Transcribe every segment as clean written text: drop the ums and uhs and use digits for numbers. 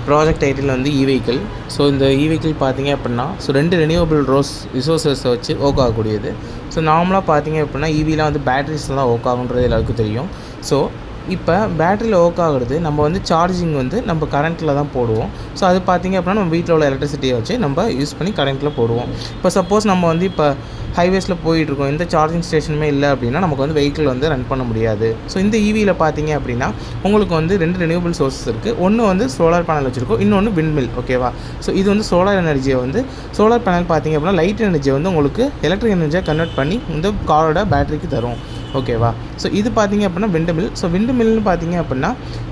Project title வந்து இ-வெஹிக்கிள். So இந்த இ-வெஹிக்கிள் பார்த்தீங்க அப்படின்னா ரெண்டு ரெனியூவபிள் ரிசோர்ஸஸை வச்சு ஒர்க் ஆகக்கூடியது. ஸோ நார்மலாக பார்த்தீங்க அப்படின்னா ஈவிலாம் வந்து பேட்டரிஸ்லாம் ஒர்க் ஆகுன்றது எல்லாருக்கும் தெரியும். ஸோ இப்போ பேட்டரியில் ஒர்க் ஆகுறது நம்ம வந்து சார்ஜிங் வந்து நம்ம கரண்ட்டில் தான் போடுவோம். ஸோ அது பார்த்திங்க அப்படின்னா நம்ம வீட்டில் உள்ள எலக்ட்ரிசிட்டியை வச்சு நம்ம யூஸ் பண்ணி கரண்ட்டில் போடுவோம். இப்போ சப்போஸ் நம்ம வந்து இப்போ ஹைவேஸில் போயிட்டுருக்கோம், எந்த சார்ஜிங் ஸ்டேஷனுமே இல்லை அப்படின்னா நமக்கு வந்து வெஹிக்கிள் வந்து ரன் பண்ண முடியாது. ஸோ இந்த ஈவியில் பார்த்தீங்க அப்படின்னா உங்களுக்கு வந்து ரெண்டு ரெனியூவபிள் சோர்ஸஸ் இருக்குது. ஒன்று வந்து சோலார் பேனல் வச்சுருக்கோம், இன்னொன்று விண்மில். ஓகேவா? ஸோ இது வந்து சோலார் எனர்ஜியை வந்து சோலார் பேனல் பார்த்தீங்க அப்படின்னா லைட் எனர்ஜியை வந்து உங்களுக்கு எலக்ட்ரிக் எனர்ஜியாக கன்வெர்ட் பண்ணி இந்த காரோட பேட்டரிக்கு தரும். ஓகேவா? ஸோ இது பார்த்தீங்க அப்படின்னா விண்டு மில். ஸோ விண்டு மில்னு பார்த்தீங்க அப்படின்னா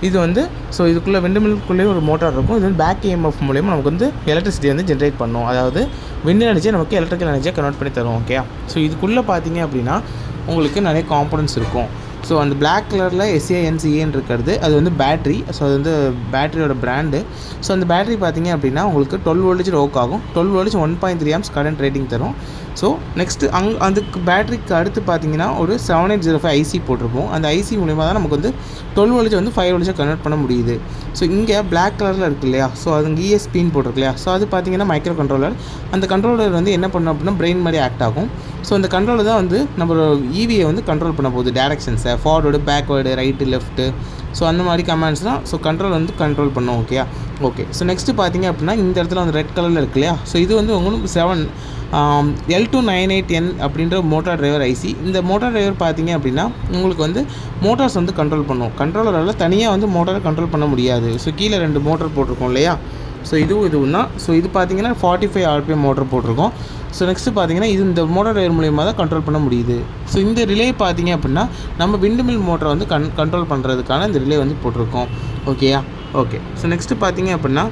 இது வந்து ஸோ இதுக்குள்ளே விண்டு மில்க்குள்ளேயே ஒரு மோட்டார் இருக்கும். இது வந்து பேக் EMF மூலிமா நமக்கு வந்து எலக்ட்ரிசிட்டி வந்து ஜென்ரேட் பண்ணும். அதாவது விண்ட் எனர்ஜியை நமக்கு எலக்ட்ரிக்கல் எனர்ஜியாக கன்வெர்ட் பண்ணி தரும். ஓகே. ஸோ இதுக்குள்ளே பார்த்தீங்க அப்படின்னா உங்களுக்கு நிறைய காம்பனன்ட்ஸ் இருக்கும். ஸோ அந்த பிளாக் கலரில் SANCAன்னு இருக்கிறது அது வந்து பேட்ரி. ஸோ அது வந்து பேட்டரியோட பிராண்டு. ஸோ அந்த பேட்டரி பார்த்தீங்க அப்படின்னா உங்களுக்கு 12 வோல்டேஜ் ஒர்க் ஆகும். 12 வோல்டேஜ் 1.3 ஆம்ஸ் கரண்ட் ரேட்டிங் தரும். ஸோ நெக்ஸ்ட்டு அதுக்கு பேட்டரிக்கு அடுத்து பார்த்தீங்கன்னா ஒரு 7805 IC போட்டிருப்போம். அந்த IC மூலிமா தான் நமக்கு வந்து 12 வோல்டேஜ் வந்து 5 வோல்டேஜாக கன்வெர்ட் பண்ண முடியுது. ஸோ இங்கே பிளாக் கலரில் இருக்கு இல்லையா, ஸோ அது ESPன்னு போட்டிருக்கு இல்லையா, ஸோ அது பார்த்தீங்கன்னா மைக்ரோ கண்ட்ரோலர். அந்த கண்ட்ரோலர் வந்து என்ன பண்ணணும் அப்படின்னா பிரெயின் மாதிரி ஆக்ட் ஆகும். ஸோ அந்த கண்ட்ரோலர் தான் வந்து நம்ம EVயை வந்து கண்ட்ரோல் பண்ண போகுது. டேரக்ஷன்ஸை forward, backward, right, left, so அந்த மாதிரி கமாண்ட்ஸ் தான் ஸோ கண்ட்ரோல் வந்து கண்ட்ரோல் பண்ணும். ஓகே. ஸோ நெக்ஸ்ட்டு பார்த்தீங்க அப்படின்னா இந்த இடத்துல வந்து ரெட் கலரில் இருக்கு இல்லையா, ஸோ இது வந்து உங்களுக்கு L298N அப்படின்ற மோட்டார் டிரைவர் IC. இந்த மோட்டார் டிரைவர் பார்த்தீங்க அப்படின்னா உங்களுக்கு வந்து மோட்டார்ஸ் வந்து கண்ட்ரோல் பண்ணும். கண்ட்ரோலரால் தனியாக வந்து மோட்டாரை கண்ட்ரோல் பண்ண முடியாது. ஸோ கீழே 2 மோட்டர் போட்டிருக்கோம் இல்லையா, ஸோ இதுவும் தான். ஸோ இது பார்த்தீங்கன்னா 45 RPM மோட்டர் போட்டிருக்கோம். ஸோ நெக்ஸ்ட்டு பார்த்தீங்கன்னா இது இந்த மோட்டார் டிரைவர் மூலியமாக தான் கண்ட்ரோல் பண்ண முடியுது. ஸோ இந்த ரிலே பார்த்தீங்க அப்படின்னா நம்ம விண்டு மில் மோட்டரை வந்து கண்ட்ரோல் பண்ணுறதுக்கான இந்த ரிலே வந்து போட்டிருக்கோம். ஓகே. ஸோ நெக்ஸ்ட்டு பார்த்தீங்க அப்படின்னா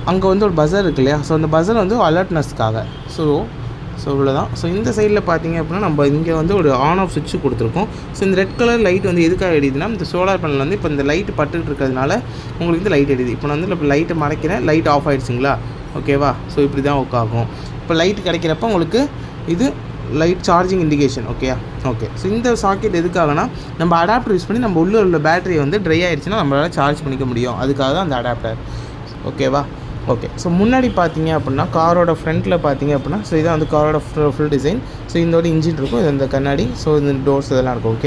அங்கே வந்து ஒரு பஸர் இருக்கு இல்லையா, ஸோ அந்த பஸர் வந்து அலர்ட்னஸ்க்காக. ஸோ இவ்வளோதான். ஸோ இந்த சைடில் பார்த்தீங்க அப்படின்னா நம்ம இங்கே வந்து ஒரு ஆன் ஆஃப் சுவிட்ச் கொடுத்துருக்கோம். ஸோ இந்த ரெட் கலர் லைட் வந்து எதுக்காக எரியுதுன்னா இந்த சோலார் பேனல் வந்து இப்போ இந்த லைட் பட்டுட்டு இருக்கிறதுனால உங்களுக்கு இந்த லைட் எரியுது. இப்போ நான் வந்து இப்போ லைட்டை மறைக்கிறேன், லைட் ஆஃப் ஆகிடுச்சிங்களா, ஓகேவா? ஸோ இப்படி தான் ஒர்க் ஆகும். இப்போ லைட் கிடைக்கிறப்ப உங்களுக்கு இது light charging indication. Okay. So இந்த சாக்கெட் எதுக்காகனா நம்ம அடாப்டர் யூஸ் பண்ணி நம்ம உள்ளே உள்ள பேட்டரியை வந்து ட்ரை ஆகிடுச்சுன்னா நம்மளால் சார்ஜ் பண்ணிக்க முடியும். அதுக்காக தான் அந்த அடாப்டர். ஓகேவா? ஓகே. ஸோ முன்னாடி பார்த்தீங்க அப்படின்னா காரோட ஃப்ரண்ட்டில் பார்த்தீங்க அப்படின்னா ஸோ இதான் வந்து காரோட ஃபுல் டிசைன். ஸோ இதோட இன்ஜின் இருக்கும், இது இந்த கண்ணாடி, ஸோ இந்த டோர்ஸ் இதெல்லாம் இருக்கும்.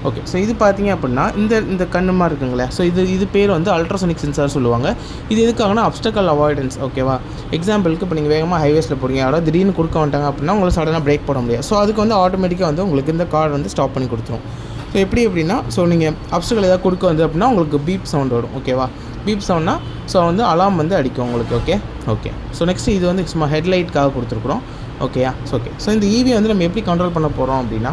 ஓகே. ஸோ இது பார்த்தீங்க அப்படின்னா இந்த கண்ணுமா இருக்குங்களே, ஸோ இது பேர் வந்து அல்ட்ராசோனிக் சென்சார் சொல்லுவாங்க. இது எதுக்காகனா அப்டக்கல் அவாய்டன்ஸ். ஓகேவா? எக்ஸாம்பிளுக்கு இப்போ நீங்கள் வேகமாக ஹைவேஸில் போகிறீங்க, யாரோ திடீர்னு குறுக்க வந்துட்டாங்க அப்படின்னா உங்களுக்கு சடனாக பிரேக் போட முடியாது. ஸோ அதுக்கு வந்து ஆட்டோமேட்டிக்காக வந்து உங்களுக்கு இந்த கார் வந்து ஸ்டாப் பண்ணி கொடுத்துரும். ஸோ எப்படின்னா ஸோ நீங்கள் அப்டக்கல் ஏதாவது குறுக்க வந்து அப்படின்னா உங்களுக்கு பீப் சவுண்ட் வரும். ஓகேவா? பீப் சவுண்ட்னா ஸோ வந்து அலாம் வந்து அடிக்கும் உங்களுக்கு. ஓகே. ஸோ நெக்ஸ்ட்டு இது வந்து சும்மா ஹெட்லைட்டுக்காக கொடுத்துருக்குறோம். ஓகே. ஸோ இந்த EV வந்து நம்ம எப்படி கண்ட்ரோல் பண்ண போகிறோம் அப்படின்னா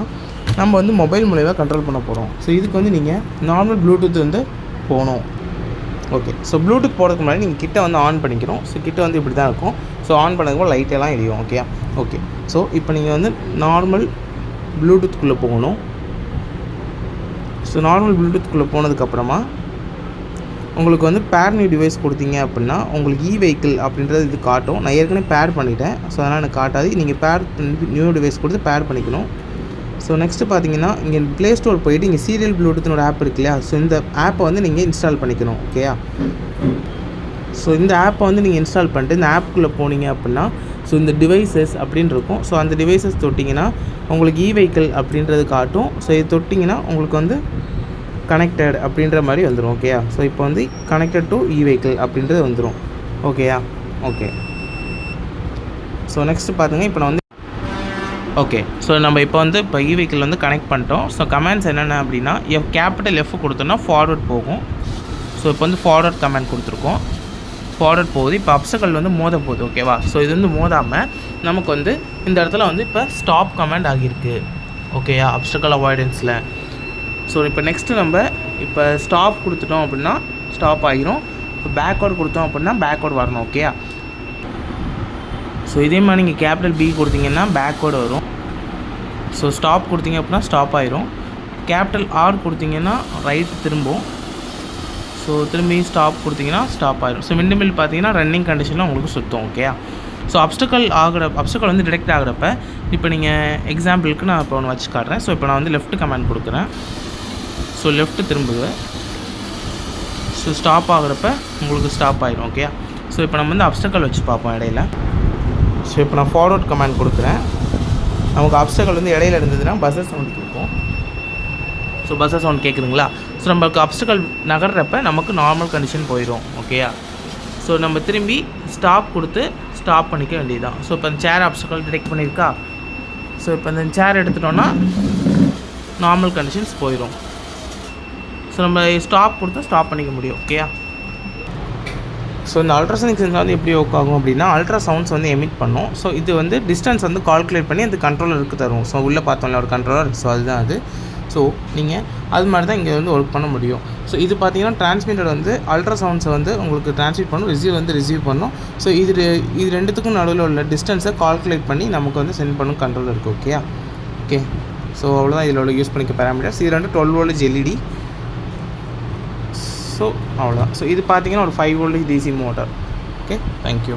நம்ம வந்து மொபைல் மூலமாக கண்ட்ரோல் பண்ண போகிறோம். ஸோ இதுக்கு வந்து நீங்கள் நார்மல் ப்ளூடூத் வந்து போகணும். ஓகே. ஸோ ப்ளூடூத் போகிறதுக்கு முன்னாடி நீங்கள் கிட்ட வந்து ஆன் பண்ணிக்கணும். ஸோ கிட்ட வந்து இப்படி தான் இருக்கும். ஸோ ஆன் பண்ணதுக்கு லைட்டெல்லாம் எரியும். ஓகே. ஸோ இப்போ நீங்கள் வந்து நார்மல் ப்ளூடூத்துக்குள்ளே போகணும். ஸோ நார்மல் ப்ளூடூத்துக்குள்ளே போனதுக்கப்புறமா உங்களுக்கு வந்து பேர் நியூ டிவைஸ் கொடுத்தீங்க அப்படின்னா உங்களுக்கு இ-வெஹிக்கிள் அப்படின்றது இது காட்டும். நான் ஏற்கனவே பேர் பண்ணிட்டேன், ஸோ அதனால் எனக்கு காட்டாது. நீங்கள் பேர் நியூ டிவைஸ் கொடுத்து பேர் பண்ணிக்கணும். ஸோ நெக்ஸ்ட்டு பார்த்தீங்கன்னா இங்கே ப்ளே ஸ்டோர் போயிட்டு இங்கே சீரியல் ப்ளூடூத்னு ஒரு ஆப் இருக்கு இல்லையா, ஸோ இந்த ஆப்பை வந்து நீங்கள் இன்ஸ்டால் பண்ணிக்கணும். ஸோ இந்த ஆப்பை வந்து நீங்கள் இன்ஸ்டால் பண்ணிட்டு இந்த ஆப்புக்குள்ளே போனீங்க அப்படின்னா ஸோ இந்த டிவைசஸ் அப்படின்னு இருக்கும். ஸோ அந்த டிவைசஸ் தொட்டிங்கன்னா உங்களுக்கு இ-வெஹிக்கிள் அப்படின்றது காட்டும். ஸோ இது தொட்டிங்கன்னா உங்களுக்கு வந்து கனெக்டட் அப்படின்ற மாதிரி வந்துடும். ஸோ இப்போ வந்து கனெக்டட் டு இ-வெஹிக்கிள் அப்படின்றது வந்துடும். ஓகே. ஸோ நெக்ஸ்ட்டு பார்த்துங்க, இப்போ நான் வந்து ஸோ நம்ம இப்போ வந்து இ-வெஹிக்கிள் வந்து கனெக்ட் பண்ணிட்டோம். ஸோ கமெண்ட்ஸ் என்னென்ன அப்படின்னா கேபிட்டல் F கொடுத்தோன்னா ஃபார்வர்ட் போகும். ஸோ இப்போ வந்து ஃபார்வர்ட் கமெண்ட் கொடுத்துருக்கோம், ஃபார்வர்ட் போகுது. இப்போ அப்சக்கல் வந்து மோத போகுது. ஓகேவா? ஸோ இது வந்து மோதாமல் நமக்கு வந்து இந்த இடத்துல வந்து இப்போ ஸ்டாப் கமெண்ட் ஆகியிருக்கு. அப்சக்கல் அவாய்டன்ஸில். ஸோ இப்போ நெக்ஸ்ட்டு நம்ம இப்போ ஸ்டாப் கொடுத்துட்டோம் அப்படின்னா ஸ்டாப் ஆகிரும். இப்போ பேக்வேர்டு கொடுத்தோம் அப்படின்னா பேக்வேர்டு வரணும். ஸோ இதே மாதிரி நீங்கள் கேபிட்டல் B கொடுத்தீங்கன்னா பேக்வேர்டு வரும். ஸோ ஸ்டாப் கொடுத்தீங்க அப்படின்னா ஸ்டாப் ஆகிரும். கேபிட்டல் R கொடுத்தீங்கன்னா ரைட் திரும்பும். ஸோ திரும்பி ஸ்டாப் கொடுத்தீங்கன்னா ஸ்டாப் ஆகிரும். ஸோ விண்டு மில் பார்த்தீங்கன்னா ரன்னிங் கண்டிஷனில் உங்களுக்கு சுற்றும். ஸோ அப்டக்கல் வந்து டிடெக்ட் ஆகிறப்ப இப்போ நீங்கள் எக்ஸாம்பிளுக்கு நான் இப்போ ஒன்று வச்சு காட்டுறேன். ஸோ இப்போ நான் வந்து லெஃப்ட் கமெண்ட் கொடுக்குறேன். ஸோ லெஃப்ட்டு திரும்புது. ஸோ ஸ்டாப் ஆகிறப்ப உங்களுக்கு ஸ்டாப் ஆகிடும். ஓகே. ஸோ இப்போ நம்ம வந்து அப்ஸ்டக்கல் வச்சு பார்ப்போம் இடையில. ஸோ இப்போ நான் ஃபார்வர்ட் கமாண்ட் கொடுக்குறேன். நமக்கு அப்ஸ்டக்கல் வந்து இடையில இருந்ததுன்னா பஸ்ஸர் சவுண்ட் கேட்கும். ஸோ பஸ்ஸர் சவுண்ட் கேட்குதுங்களா? ஸோ நம்மளுக்கு அப்ஸ்டக்கல் நகர்றப்ப நமக்கு நார்மல் கண்டிஷன் போயிடும். ஓகேயா? ஸோ நம்ம திரும்பி ஸ்டாப் கொடுத்து ஸ்டாப் பண்ணிக்க வேண்டியது தான். ஸோ இப்போ அந்த சேர் அப்ஸ்டக்கல் டிடெக்ட் பண்ணியிருக்கா? ஸோ இப்போ இந்த சேர் எடுத்துட்டோன்னா நார்மல் கண்டிஷன்ஸ் போயிடும். ஸோ நம்ம ஸ்டாப் கொடுத்து ஸ்டாப் பண்ணிக்க முடியும். ஓகேயா? ஸோ இந்த அல்ட்ராசோனிக் சென்சார் வந்து எப்படி ஒர்க் ஆகும் அப்படின்னா, அல்ட்ரா சவுண்ட்ஸ் வந்து எமிட் பண்ணும். ஸோ இது வந்து டிஸ்டன்ஸ் வந்து கால்குலேட் பண்ணி அந்த கண்ட்ரோலருக்கு தரும். ஸோ உள்ளே பார்த்தோம்ல ஒரு கண்ட்ரோலர், ஸோ அதுதான் அது. ஸோ நீங்கள் அது மாதிரி தான் இங்கே வந்து ஒர்க் பண்ண முடியும். ஸோ இது பார்த்தீங்கன்னா டிரான்ஸ்மிட்டர் வந்து அல்ட்ரா சவுண்ட்ஸை வந்து உங்களுக்கு டிரான்ஸ்மிட் பண்ணும், ரிசீவ் பண்ணும். ஸோ இது ரெண்டுத்துக்கும் நடுவில் உள்ள டிஸ்டன்ஸை கால்குலேட் பண்ணி நமக்கு வந்து சென்ட் பண்ணும் கண்ட்ரோலர் இருக்குது. ஓகேயா? ஓகே. ஸோ அவ்வளோதான் இதில் உள்ள யூஸ் பண்ணிக்க பேராமீட்டர்ஸ். இது ரெண்டு 12 வோல்ட் எல்இடி. ஸோ அவ்வளோதான். ஸோ இது பார்த்தீங்கன்னா ஒரு 5 volt DC motor. Okay, thank you.